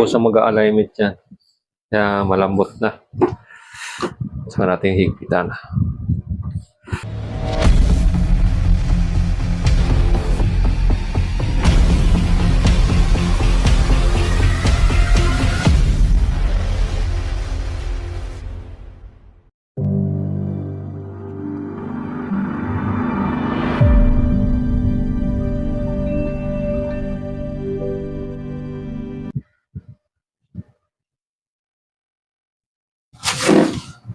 po sa mag-alignment yan. Kaya malambot na. Saka natin higpitan.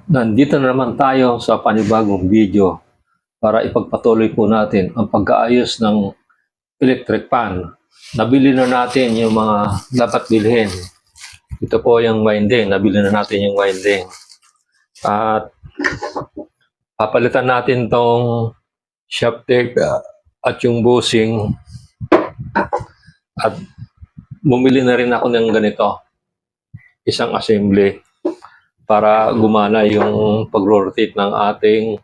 Nandito na naman tayo sa panibagong video para ipagpatuloy po natin ang pagkaayos ng electric fan. Nabili na natin yung mga dapat bilhin. Ito po yung winding. Nabili na natin yung winding. At papalitan natin tong shaft tape at yung bushing. At bumili na rin ako ng ganito. Isang assembly para gumana yung pag-rotate ng ating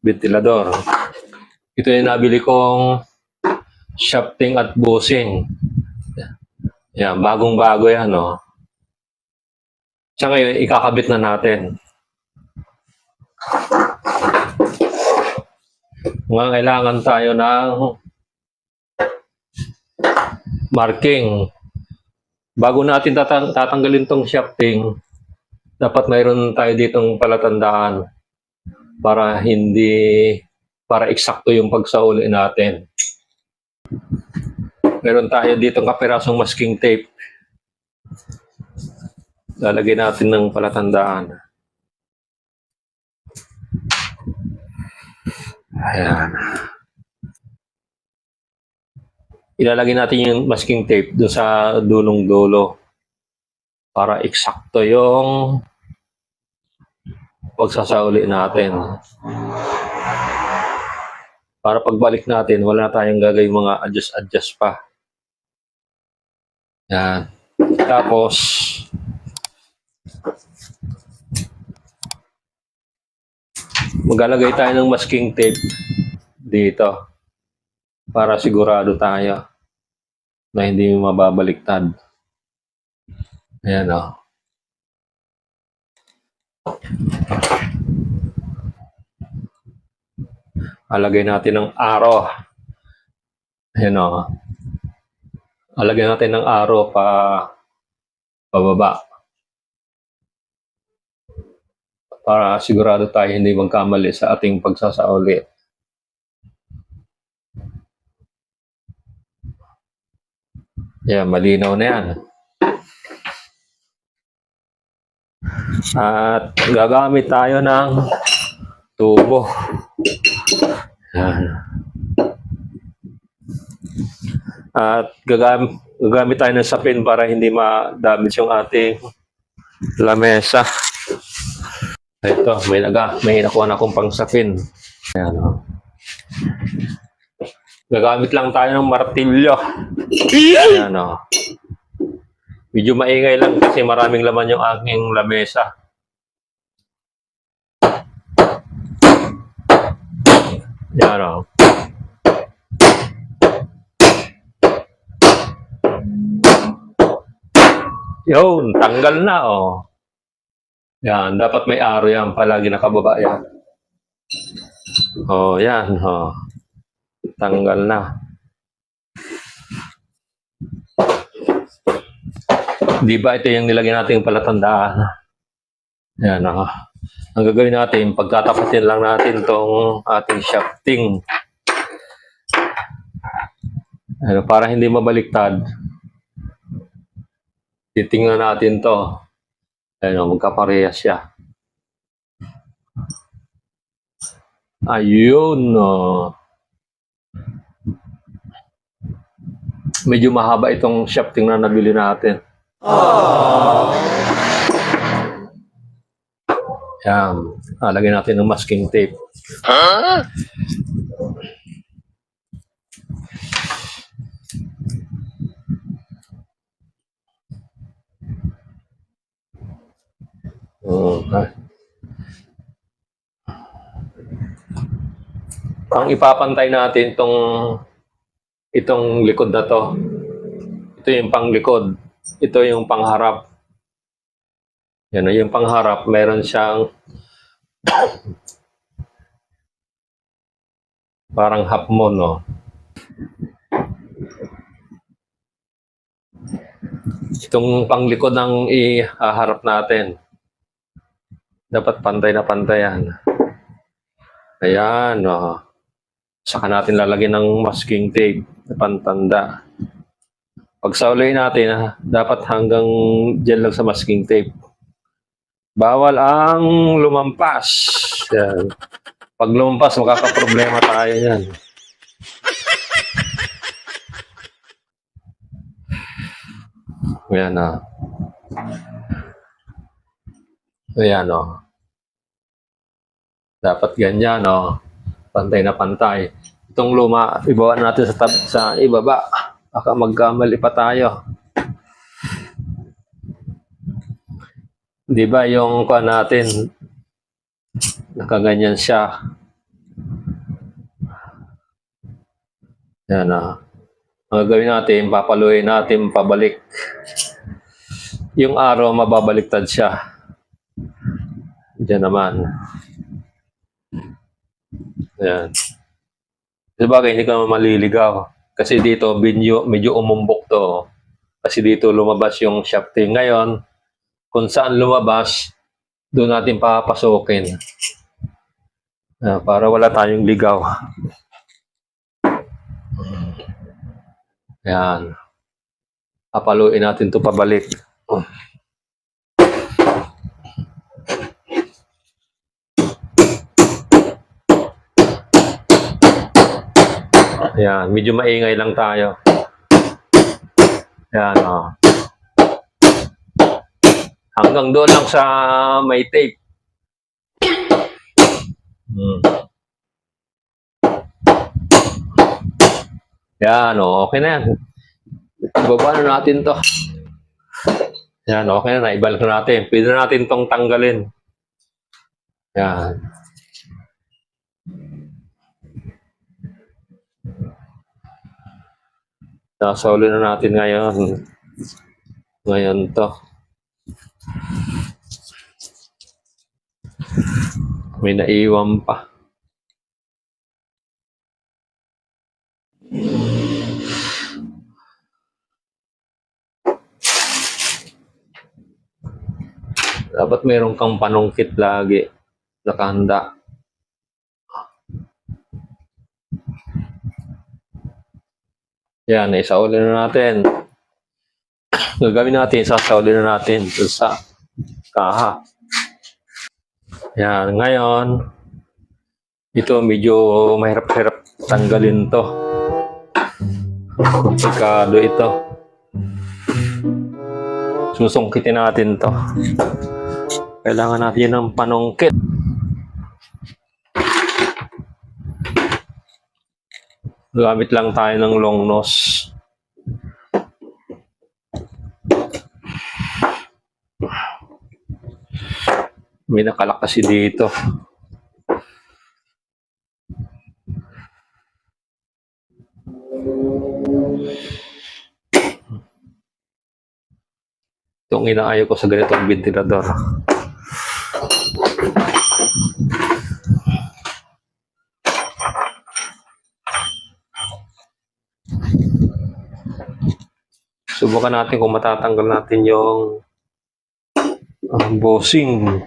ventilador. Ito yung nabili kong shafting at bushing. Yan, bagong-bago yan, no? Tsaka ngayon, ikakabit na natin. Kailangan tayo ng marking. Bago natin tatanggalin tong shafting, dapat mayroon tayo ditong palatandaan para eksakto yung pagsauli natin. Meron tayo ditong kapirasong masking tape. Lalagay natin ng palatandaan. Ayan. Ilalagay natin yung masking tape doon sa dulong-dulo para eksakto yung pagsasauli natin. Para pagbalik natin, wala tayong gagawin mga adjust pa. Yan. Tapos, maglalagay tayo ng masking tape dito para sigurado tayo na hindi mababaliktad. Ayan o. Alagay natin ng arrow. Ayan o. Alagay natin ng arrow pababa. Para sigurado tayo hindi magkamali sa ating pagsasauli. Ayan, malinaw na yan. At gagamit tayo ng tubo. Yan. At gagamit tayo ng sapin para hindi ma-damage yung ating lamesa. Ito, may nakuha na akong pang sapin. Ayan, o. Gagamit lang tayo ng martilyo. Ayan, o. Medyo maingay lang kasi maraming laman yung aking lamesa. Yan o. Yun, tanggal na o. Yan, dapat may arrow yan. Palagi nakababa yan. O, yan o. Tanggal na. Di ba ito yung nilagay natin palatandaan? Yan o. Ang gagawin natin, pagtatapatin lang natin itong ating shafting. Ano, para hindi mabaliktad, titingnan natin to. Ano, magkaparehas siya. Ayun, no. Medyo mahaba itong shafting na nabili natin. Yan. Lagyan natin ng masking tape. Huh? Okay. Ang ipapantay natin itong likod na to. Ito yung panglikod. Ito yung pangharap. Yan na yung pangharap. Meron siyang parang half moon, no? Itong panglikod ng ihaharap natin. Dapat pantay na pantay yan. Ayan, no? Saka natin lalagyan ng masking tape na pantanda. Pag saulay natin, dapat hanggang dyan lang sa masking tape. Bawal ang lumampas. Yan. Pag lumampas, makakaproblema tayo yan. Ayan, o. Ayan, o. Dapat ganyan, o. Pantay na pantay. Itong luma, ibawa natin sa ibaba. Baka magkamali pa tayo. Di ba yung kuha natin, nakaganyan siya. Yan, o. Ang gagawin natin, papaluin natin pabalik. Yung araw, mababaliktad siya. Diyan naman. Ayan. Sabagay, hindi ka maliligaw. Kasi dito, medyo umumbok to. Kasi dito lumabas yung shafting. Ngayon, kung saan lumabas, doon natin papasokin. Para wala tayong ligaw. Ayan. Papaluin natin to pabalik. Ayan, medyo maingay lang tayo. Ayan, o. Hanggang doon lang sa may tape. Yan, o. Okay na yan. Ibaba na natin to. Yan, okay na. Ibalik na natin. Pwede na natin tong tanggalin. Yan. Nasauli na natin ngayon. Ngayon to. May naiwan pa. Dapat meron kang panungkit lagi. Nakahanda. Yan, isauli na natin. Gagawin natin, sasauli na natin sa kaha. Yan, ngayon, ito medyo mahirap-hirap tanggalin to. Komplikado ito. Susungkitin natin to. Kailangan natin ng panungkit. Gamit lang tayo ng long nose. May nakalak kasi dito. Itong inaayaw ko sa ganitong ventilador. Subukan natin kung matatanggal natin yung bossing.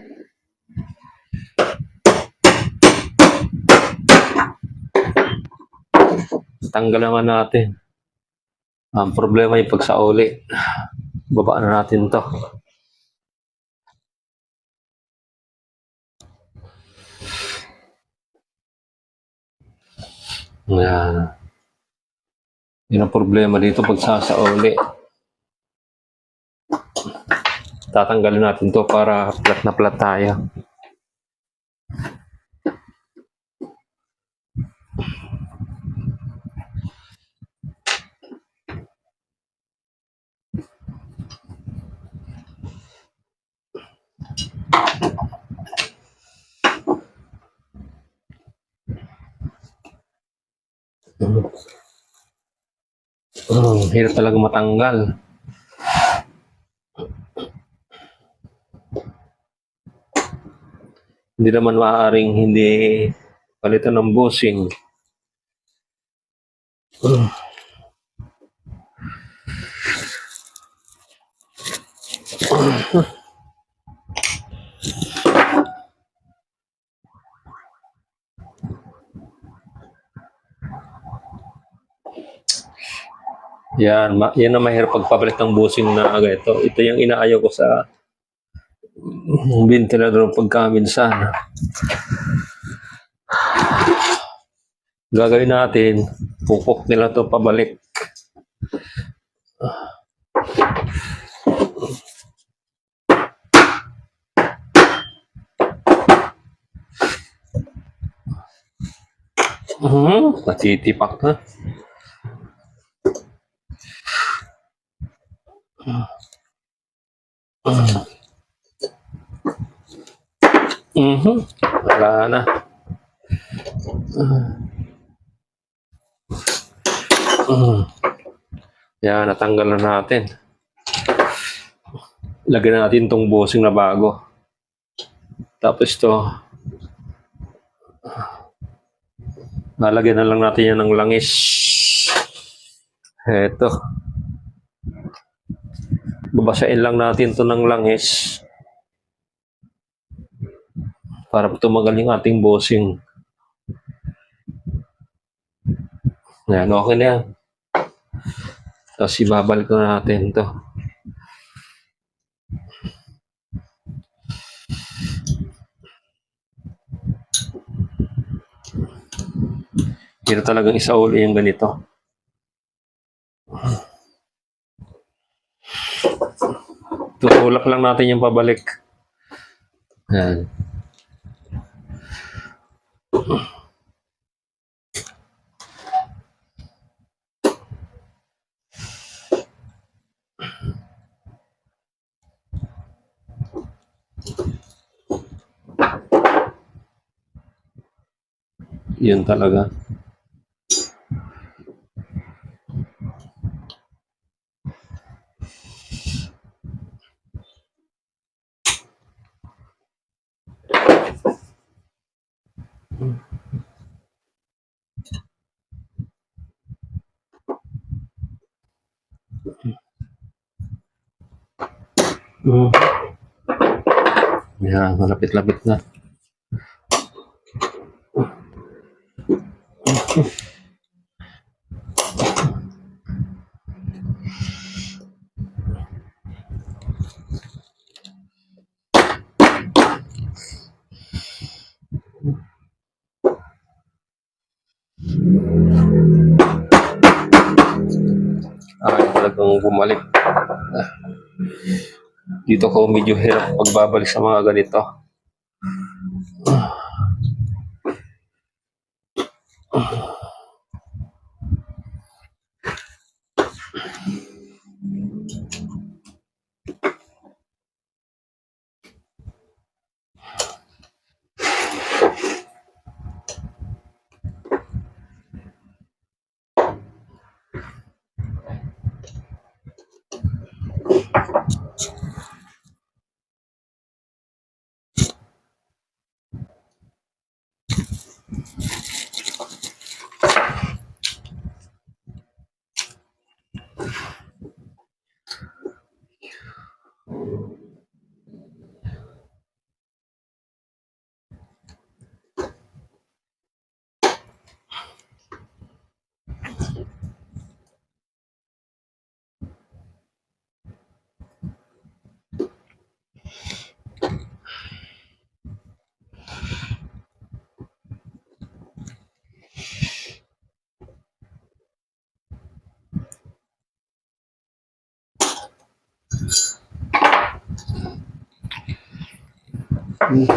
Tanggal naman natin. Ang problema yung pagsauli. Baba na natin to. Yan. Yun ang problema dito pag sasauli. Tatanggalin natin to para flat na flat tayo. Hirap talaga matanggal. Hindi naman maaaring hindi palitan ng bossing. Yan ang mahirap pagpapalit ng bossing na ganito. Ito yung inaayaw ko sa ventilador pagkaminsan. Gagawin natin, pupok nila to pabalik. Natitipak na. Wala na. Yan, natanggal na natin. Lagyan natin tong bossing na bago. Tapos to, lalagyan na lang natin yan ng langis. Eto. Babasain lang natin to ng langis para tumagal yung ating bossing. Yan, okay na yan. Tapos ibabalik na natin to. Pero talagang isauli yung ganito. Tutulak lang natin yung pabalik. Yan. Yun talaga. Yan, malapit-lapit na. Talagang bumalik. Dito ko medyo hirap pagbabalik sa mga ganito.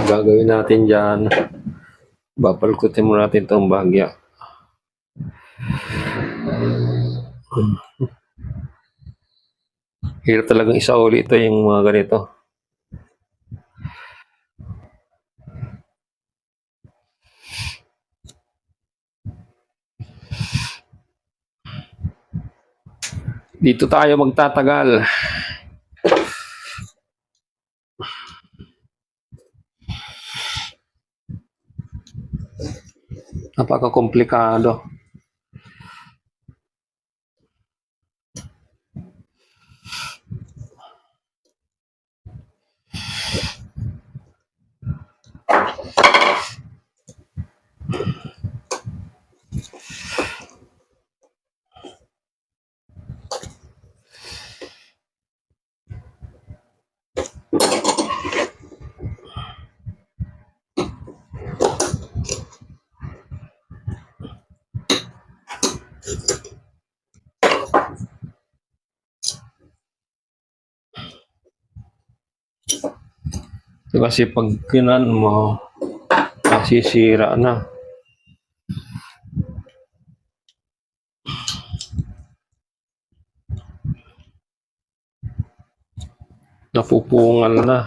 Gagawin natin dyan, babalik-kutin mo natin itong bahagya. Hirap talagang isauli ito yung mga ganito. Dito tayo magtatagal. Napaka-komplikado. Kasi pag kinan mo, masisira na. Napupungal na.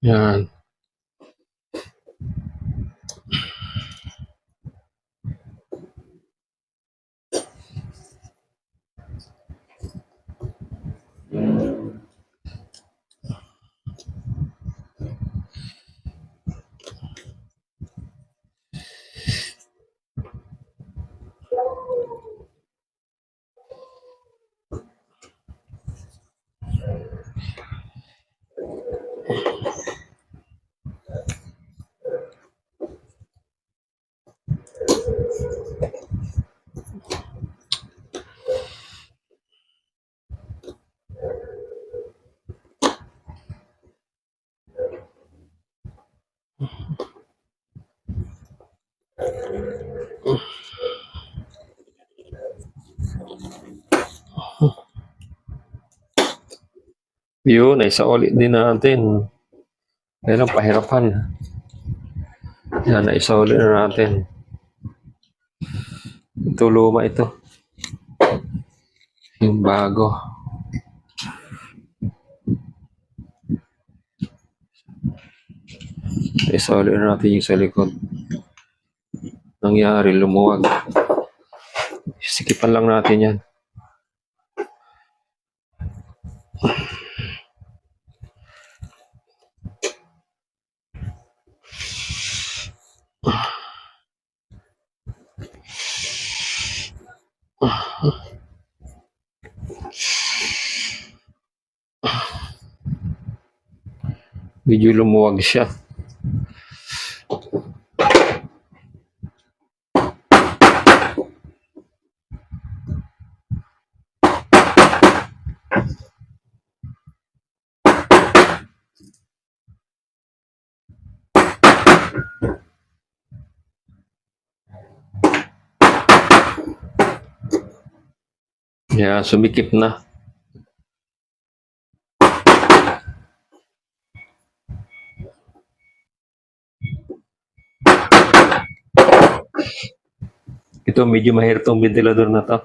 Yan. Yun, ay sa ulit din natin. Kaya lang pahirapan. Yan, ay sa ulit na natin. Ito luma ito. Yung bago. Ay sa ulit na natin yung sa likod. Nangyari, lumuwag. Sikipan lang natin yan. Medyo lumuwag siya. Yeah, sumikip na. Ito medyo mahirap tong ventilador na to.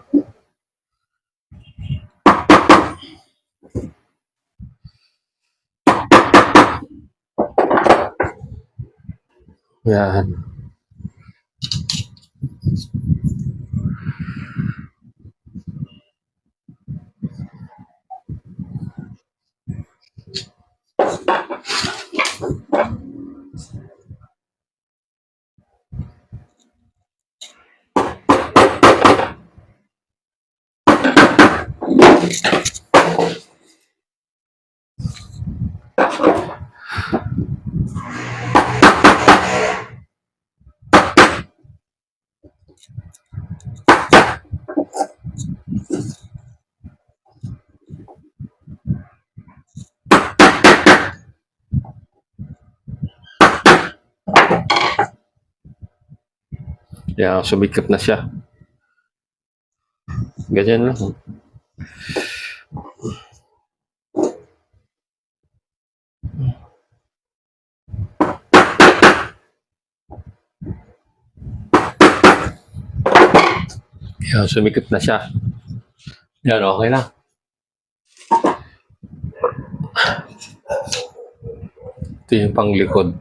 Yan. Yeah, sumikip na siya. Ganyan lang. Yeah, sumikip na siya. Yan, okay na. Ito yung panglikod.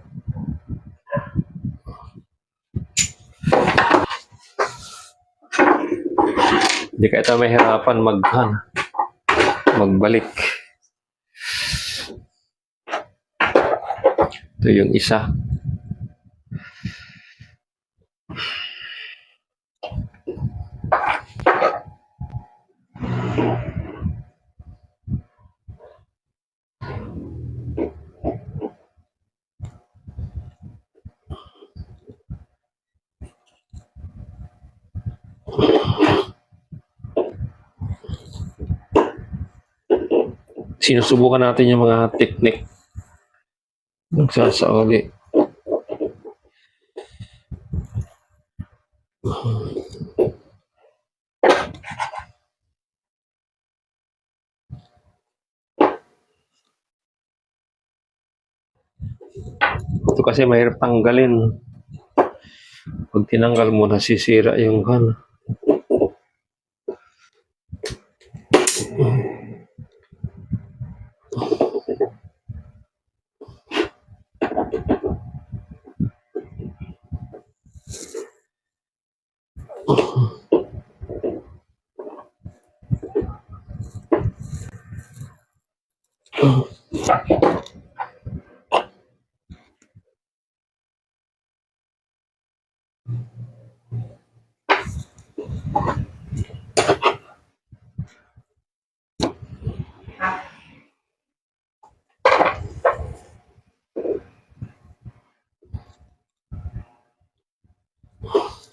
Hindi ka ito mahirapan magbalik. Ito yung isa. Sinusubukan natin yung mga technique ng sasauli. Ito kasi mahirap tanggalin. Pag tinanggal mo, nasisira yung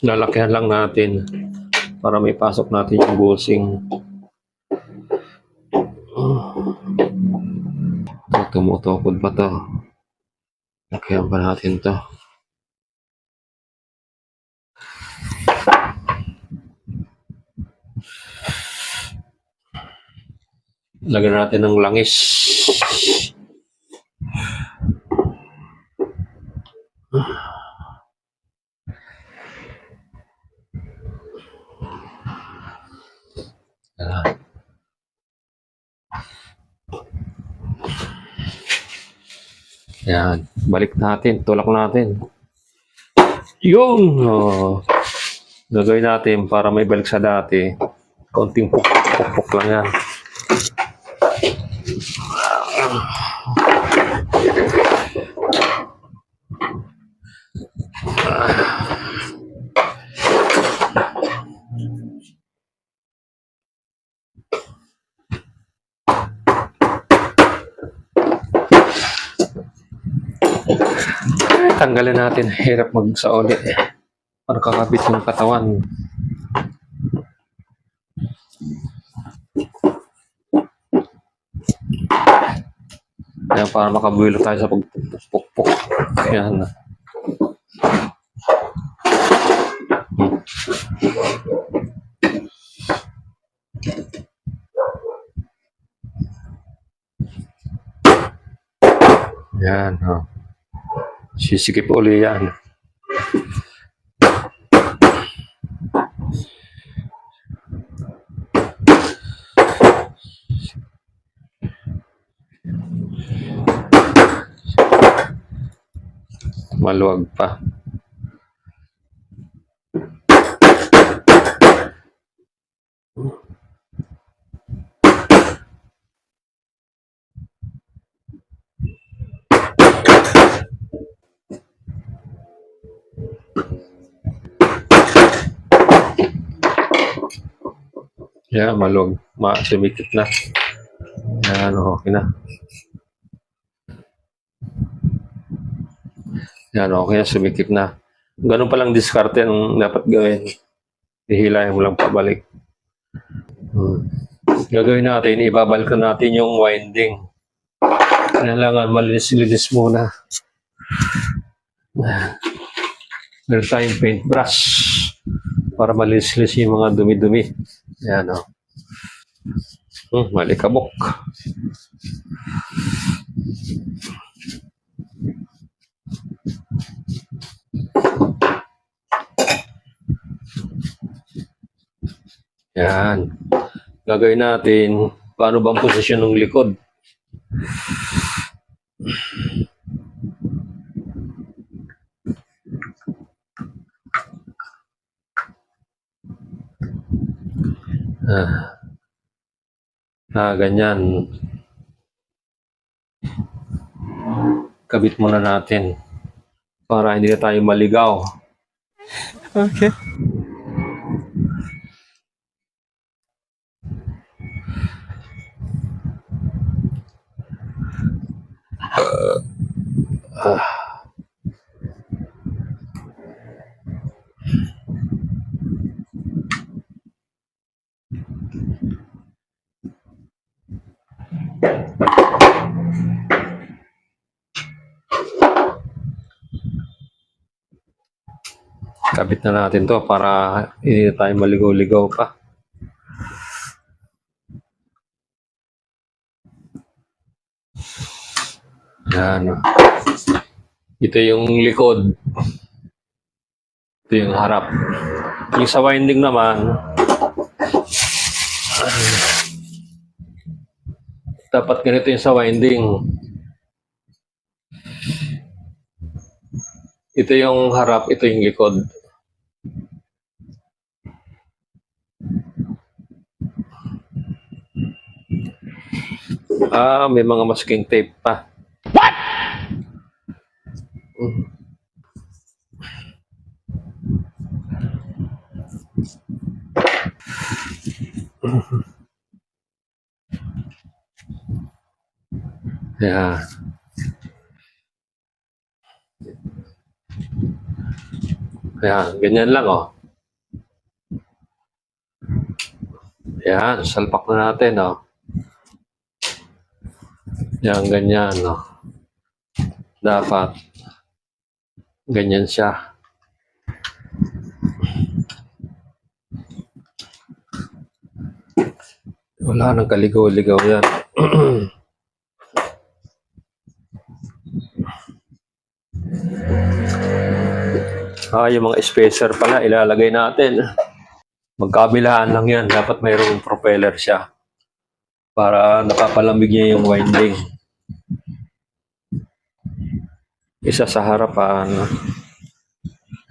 lalakyan lang natin para may pasok natin yung bushing. Tumutukod pa to. Lakyan pa natin to. Lagyan natin ng langis. Yan. Balik natin. Tulak natin. Yun! Oh. Gagawin natin para may balik sa dati. Konting pukpuk lang yan. Tanggalin natin. Hirap magsauli. Para kakabit yung katawan. Yan, para makabuelo tayo sa pagpukpuk. Yan. Yan. Oh. Sisikip uli yan. Maluwag pa. Yan, maluwag. Sumikip na. Yan, okay na. Yan, okay na. Sumikip na. Ganun palang diskarte ang dapat gawin. Hihilahin mo lang pabalik. Gagawin natin, ibabalik natin yung winding. Kailangan malinis-linis muna. Meron tayong paintbrush para malinis-linis yung mga dumi-dumi. Yan, o. Malikabok. Yan. Gagawin natin, paano ba ang posisyon ng likod? Ah, ganyan. Kabit muna natin para hindi na tayo maligaw. Okay. Kabit na natin to para hindi na tayo maligaw-ligaw pa. Yan. Ito yung likod. Ito yung harap. Yung sa winding naman, dapat ganito yung sa winding. Ito yung harap, ito yung likod. May mga masking tape pa. Yan. Yan, ganyan lang oh. Yan, salpak na natin oh. Yan, ganyan oh. Dapat ganyan siya. Wala nang kaligaw-ligaw yan. Yung mga spacer pala, ilalagay natin. Magkabilaan lang yan. Dapat mayroong propeller siya. Para napapalamig niya yung winding. Isa sa harapan.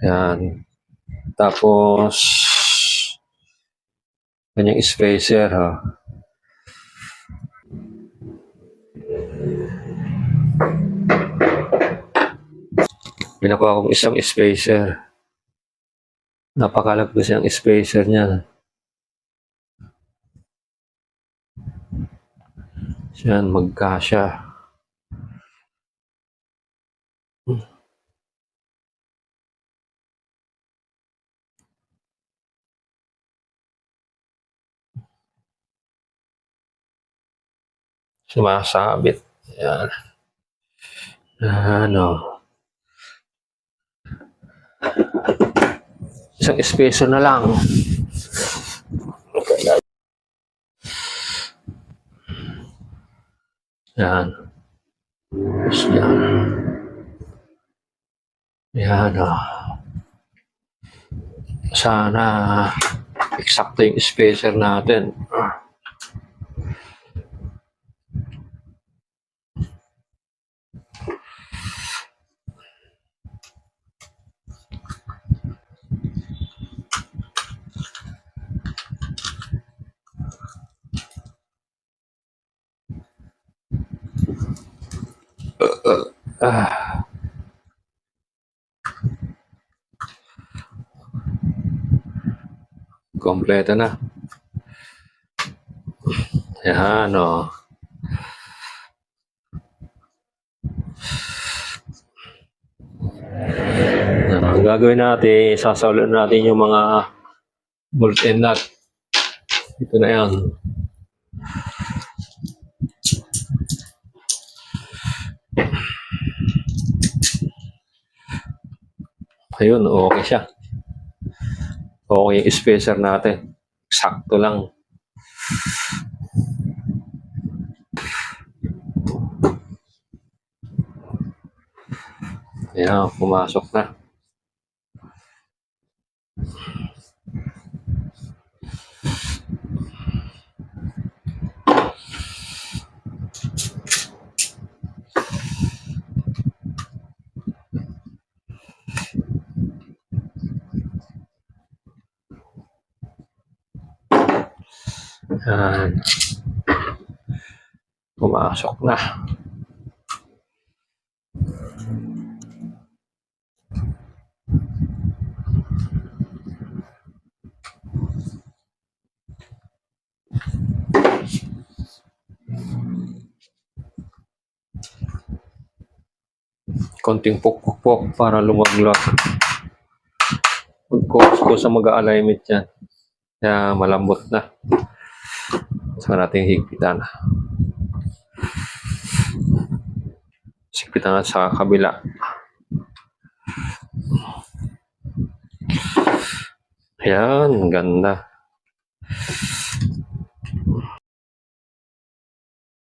Yan. Tapos, kanyang spacer. Ha. Pinakuha kong isang spacer. Napakalagpas yung spacer niya. Yan, magkasya. Sumasabit. Yan. Ano. Isang spacer na lang. Yan. Yan. Yan. Sana eksakto yung spacer natin. Kompleto na. Yan o. Ang gagawin natin, sasaulin natin yung mga bolt and nut. Ito na yan. Ayun, okay siya. Okay yung spacer natin. Sakto lang. Ayan, pumasok na. Yan. Pumasok na. Konting pukpok para lumaglag. Pagkos ko sa mag-alignment yan. Kaya malambot na. Saka natin higpitan. Higpitan sa kabila. Ayan, ganda.